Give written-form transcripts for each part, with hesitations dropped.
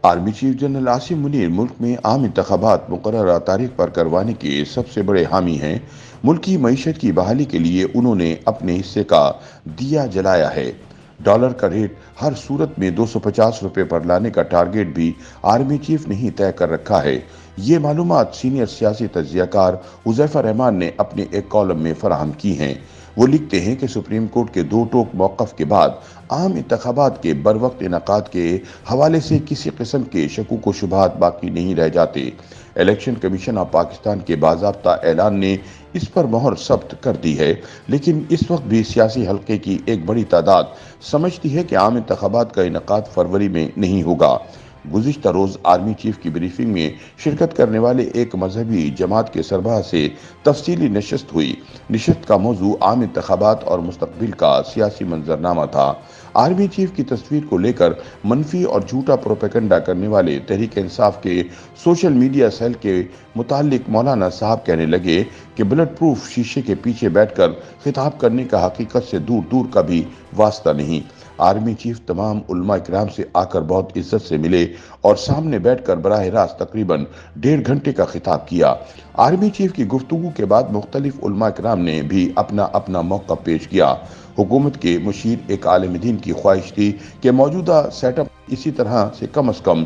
Army chief general Asim Munir मुल्क में आम इंतखाबात मुकर्ररा तारीख पर करवाने के सबसे बड़े हामी हैं। मुल्क की मईशत की बहाली के लिए उन्होंने अपने हिस्से का दिया जलाया है। डॉलर का रेट हर सूरत में 250 रुपए पर लाने का टारगेट भी आर्मी चीफ ने ही तय कर रखा है। ये मालूमात सीनियर सियासी तज्जियाकार हुज़ैफा रहमान ने अपने एक कॉलम में फराहम की हैं। वो लिखते हैं कि सुप्रीम कोर्ट के दो टोक मौक़िफ़ के बाद आम इंतखाबात के बरवक्त इनकाद के हवाले से किसी किस्म के शकूक व शुबहात बाकी नहीं रह जाते। इलेक्शन कमीशन ऑफ पाकिस्तान के बाज़ाब्ता ऐलान ने इस पर मोहर सब्त कर दी है, लेकिन इस वक्त भी सियासी हल्के की एक बड़ी तादाद समझती है कि आम इंतखाबात का इनकाद फरवरी में नहीं होगा। गुज़िश्ता रोज़ आर्मी चीफ की ब्रीफिंग में शिरकत करने वाले एक मजहबी जमात के सरबराह से तफसीली नशस्त हुई। नशस्त का मौजू आम इंतखाबात और मुस्तकबिल का सियासी मंजरनामा था। आर्मी चीफ की तस्वीर को लेकर मनफी और झूठा प्रोपेगेंडा करने वाले तहरीक इंसाफ के सोशल मीडिया सेल के मुतालिक मौलाना साहब कहने लगे कि बुलेट प्रूफ शीशे के पीछे बैठकर खिताब करने का हकीकत से दूर दूर का भी वास्ता नहीं। आर्मी चीफ तमाम उलमा इकराम से आकर बहुत इज्जत से मिले और सामने बैठकर बराह रास्त तकरीबन 1.5 घंटे का खिताब किया। आर्मी चीफ की गुफ्तगू के बाद मुख्तलिफ उलमा इकराम ने भी अपना अपना मौक़िफ़ पेश किया। हुकूमत के मुशीर एक आलिम दीन की ख्वाहिश थी कि मौजूदा सेटअप इसी तरह से कम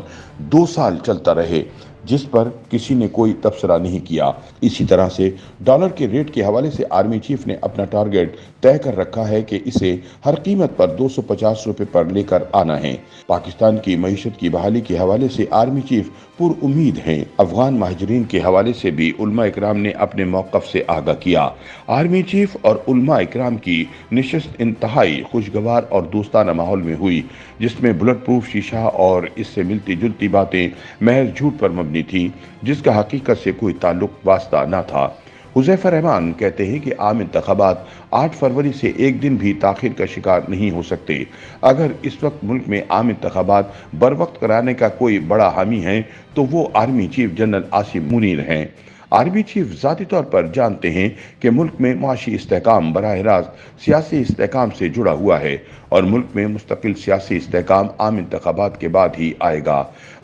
2 साल चलता रहे, जिस पर किसी ने कोई तबसरा नहीं किया। इसी तरह से डॉलर के रेट के हवाले से आर्मी चीफ ने अपना टारगेट तय कर रखा है कि इसे हर कीमत पर 250 रुपए पर लेकर आना है। पाकिस्तान की मईशत की बहाली के हवाले से आर्मी चीफ पुरउम्मीद हैं। अफगान महाजरीन के हवाले से भी उलमा इकराम ने अपने मौक़िफ़ से आगाह किया। आर्मी चीफ और उलमा इकराम की नशस्त इंतहाई खुशगवार और दोस्ताना माहौल में हुई, जिसमें बुलेट प्रूफ शीशा और इससे मिलती जुलती बातें महज झूठ पर मबनी थी, जिसका हकीकत से कोई ताल्लुक वास्ता न था। हुज़ैफा रहमान कहते हैं कि आम इंतखाबात 8 फरवरी से एक दिन भी ताख़ीर का शिकार नहीं हो सकते। अगर इस वक्त मुल्क में आम इंतखाबात बर वक्त कराने का कोई बड़ा हामी है तो वो army chief general Asim Munir हैं। आर्मी चीफ ज़ाती तौर पर जानते हैं कि मुल्क में मुआशी इस्तेहकाम बराह रास्त सियासी इस्तेहकाम से जुड़ा हुआ है और मुल्क में मुस्तकिल सियासी इस्तेहकाम आम इंतखाबात के बाद ही आएगा।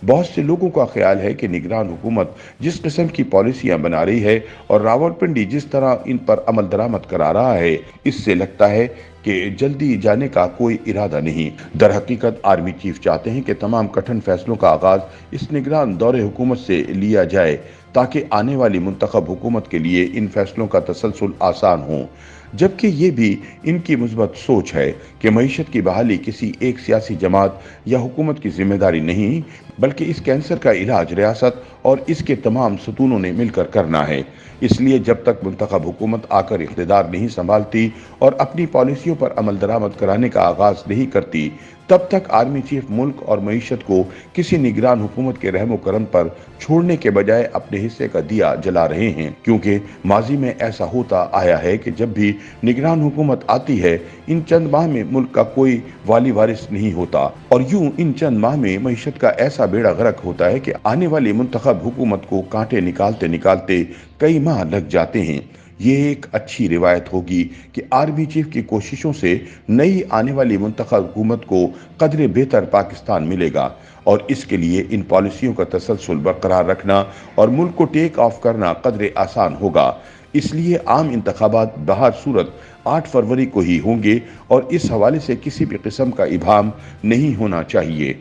बहुत से लोगों का ख्याल है कि निगरान हुकूमत जिस किस्म की पॉलिसियां बना रही है और रावलपिंडी जिस तरह इन पर अमल दरामद करा रहा है, इससे लगता है कि जल्दी जाने का कोई इरादा नहीं। दर हकीकत आर्मी चीफ चाहते हैं कि तमाम कठिन फैसलों का आगाज इस निगरान दौरे हुकूमत से लिया जाए ताकि आने वाली मुंतखब हुकूमत के लिए इन फैसलों का तसलसल आसान हो। जबकि ये भी इनकी मुस्बत सोच है कि मईशत की बहाली किसी एक सियासी जमात या हुकूमत की जिम्मेदारी नहीं, बल्कि इस कैंसर का इलाज रियासत और इसके तमाम सतूनों ने मिलकर करना है। इसलिए जब तक मुंतखब हुकूमत आकर इख्तिदार नहीं संभालती और अपनी पॉलिसियों पर अमल दरामद कराने का आगाज नहीं करती, तब तक आर्मी चीफ मुल्क और मईशत को किसी निगरान हुकूमत के रहमो करम पर छोड़ने के बजाय अपने हिस्से का दिया जला रहे हैं। क्योंकि माजी में ऐसा होता आया है कि जब भी निगरान हुकूमत आती है, इन चंद माह में मुल्क का कोई वाली वारिस नहीं होता और यूं इन चंद माह में मईशत का ऐसा बेड़ा गर्क होता है कि आने वाली मुंतखब हुकूमत को कांटे निकालते निकालते कई माह लग जाते हैं। ये एक अच्छी रिवायत होगी कि आर्मी चीफ की कोशिशों से नई आने वाली मुंतखब हुकूमत को कदरे बेहतर पाकिस्तान मिलेगा और इसके लिए इन पॉलिसियों का तसलसल बरकरार रखना और मुल्क को टेक ऑफ करना कदरे आसान होगा। इसलिए आम इंतखाबात बहर सूरत 8 फरवरी को ही होंगे और इस हवाले से किसी भी किस्म का इबाहम नहीं होना चाहिए।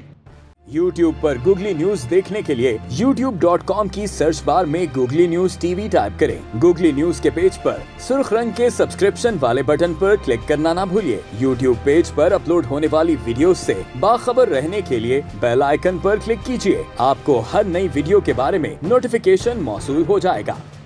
YouTube पर गूगली न्यूज देखने के लिए youtube.com की सर्च बार में गूगली न्यूज टीवी टाइप करें। गूगली न्यूज के पेज पर सुर्ख रंग के सब्सक्रिप्शन वाले बटन पर क्लिक करना ना भूलिए। YouTube पेज पर अपलोड होने वाली वीडियो से बाखबर रहने के लिए बेल आइकन पर क्लिक कीजिए। आपको हर नई वीडियो के बारे में नोटिफिकेशन मौसूल हो जाएगा।